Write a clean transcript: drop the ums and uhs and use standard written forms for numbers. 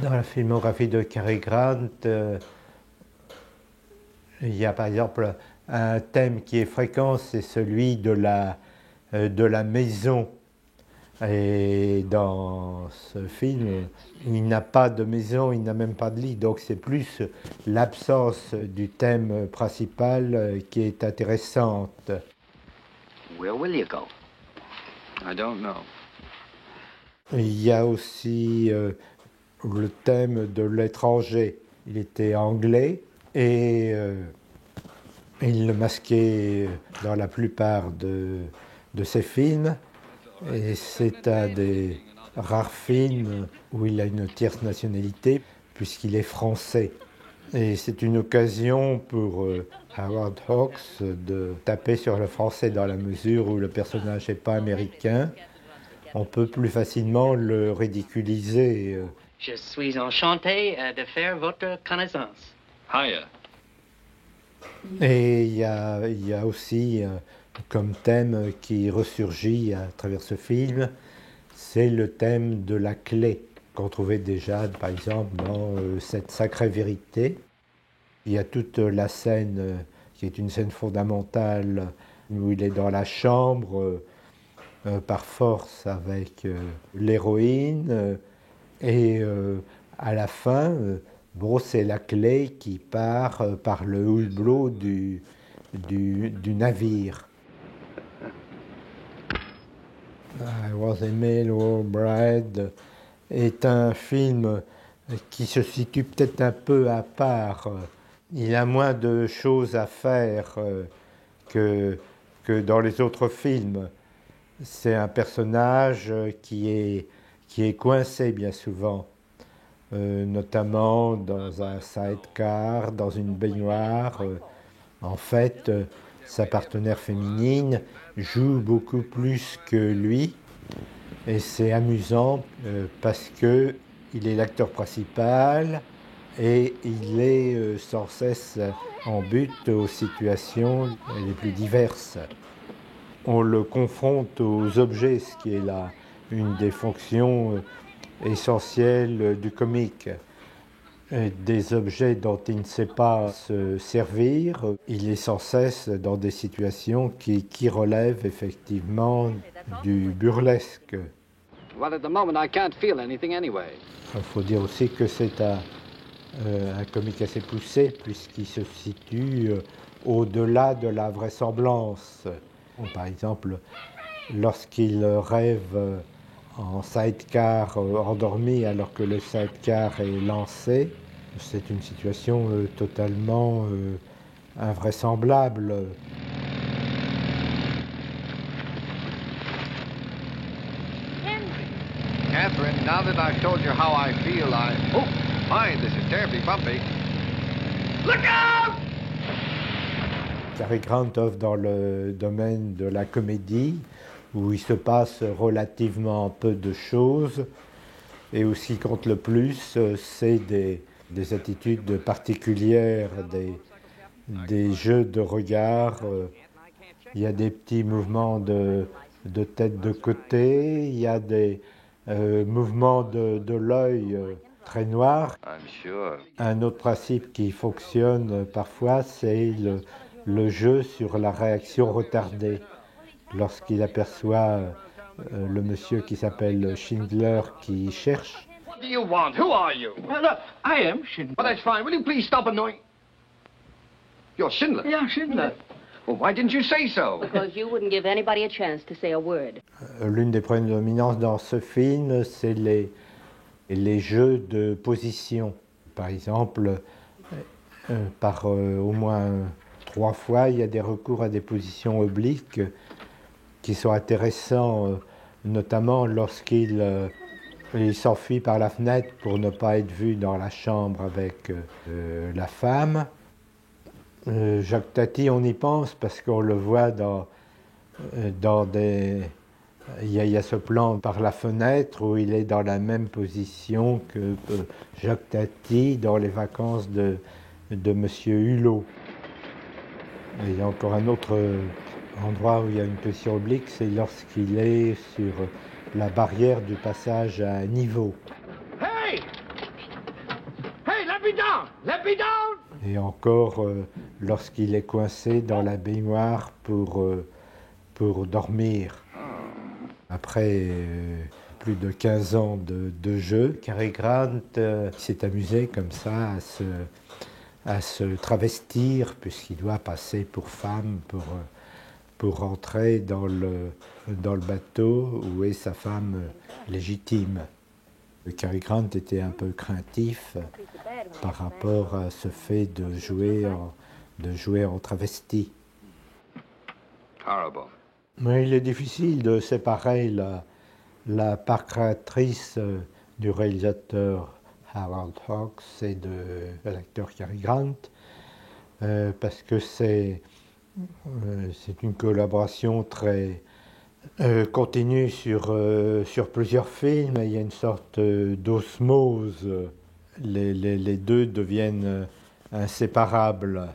Dans la filmographie de Cary Grant, il y a par exemple un thème qui est fréquent, c'est celui de la maison. Et dans ce film, il n'a pas de maison, il n'a même pas de lit, donc c'est plus l'absence du thème principal qui est intéressante. Where will you go? I don't know. Il y a aussi le thème de l'étranger. Il était anglais et il le masquait dans la plupart de ses films. Et c'est un des rares films où il a une tierce nationalité, puisqu'il est français. Et c'est une occasion pour Howard Hawks de taper sur le français dans la mesure où le personnage n'est pas américain. On peut plus facilement le ridiculiser. Je suis enchanté de faire votre connaissance. Hiya. Et il y a aussi comme thème qui ressurgit à travers ce film, c'est le thème de la clé qu'on trouvait déjà, par exemple, dans Cette sacrée vérité. Il y a toute la scène qui est une scène fondamentale où il est dans la chambre par force avec l'héroïne et à la fin, bon, c'est la clé qui part par le hublot du navire. I Was Emil Bride est un film qui se situe peut-être un peu à part. Il a moins de choses à faire que dans les autres films. C'est un personnage qui est coincé bien souvent, notamment dans un sidecar, dans une baignoire. En fait, sa partenaire féminine joue beaucoup plus que lui, et c'est amusant parce que il est l'acteur principal et il est sans cesse en butte aux situations les plus diverses. On le confronte aux objets, ce qui est là une des fonctions essentielles du comique. Des objets dont il ne sait pas se servir, il est sans cesse dans des situations qui relèvent effectivement du burlesque. Well, at the moment, I can't feel anything anyway. Il faut dire aussi que c'est un comique assez poussé puisqu'il se situe au-delà de la vraisemblance. Par exemple, lorsqu'il rêve en sidecar endormi alors que le sidecar est lancé, c'est une situation totalement invraisemblable. Catherine, now that I've told you how I feel, Oh, my, this is terribly bumpy. Look out! Cary Grant offre dans le domaine de la comédie, où il se passe relativement peu de choses, et où ce qui compte le plus, c'est des attitudes particulières, des jeux de regard. Il y a des petits mouvements de tête de côté, il y a des mouvements de l'œil très noirs. Un autre principe qui fonctionne parfois, c'est le jeu sur la réaction retardée. Lorsqu'il aperçoit le monsieur qui s'appelle Schindler qui cherche. What do you want? Who are you? Look, I am Schindler. Well, that's fine. Will you please stop annoying? You're Schindler? Yeah, Schindler. Well, why didn't you say so? Because you wouldn't give anybody a chance to say a word. L'une des prédominances dans ce film, c'est les jeux de position. Par exemple, par au moins 3 fois, il y a des recours à des positions obliques qui sont intéressants, notamment lorsqu'il il s'enfuit par la fenêtre pour ne pas être vu dans la chambre avec la femme. Jacques Tati, on y pense parce qu'on le voit dans des... Il y a ce plan par la fenêtre où il est dans la même position que Jacques Tati dans les vacances de Monsieur Hulot. Et il y a encore un autre endroit où il y a une position oblique, c'est lorsqu'il est sur la barrière du passage à niveau. Hey! et encore lorsqu'il est coincé dans la baignoire pour dormir. Après plus de 15 ans de jeu, Cary Grant s'est amusé comme ça à se travestir, puisqu'il doit passer pour femme pour rentrer dans le bateau où est sa femme légitime. Cary Grant était un peu craintif par rapport à ce fait de jouer en travesti. Horrible. Mais il est difficile de séparer la part créatrice du réalisateur Howard Hawks et de l'acteur Cary Grant, parce que c'est une collaboration très continue sur plusieurs films. Il y a une sorte d'osmose. Les deux deviennent inséparables.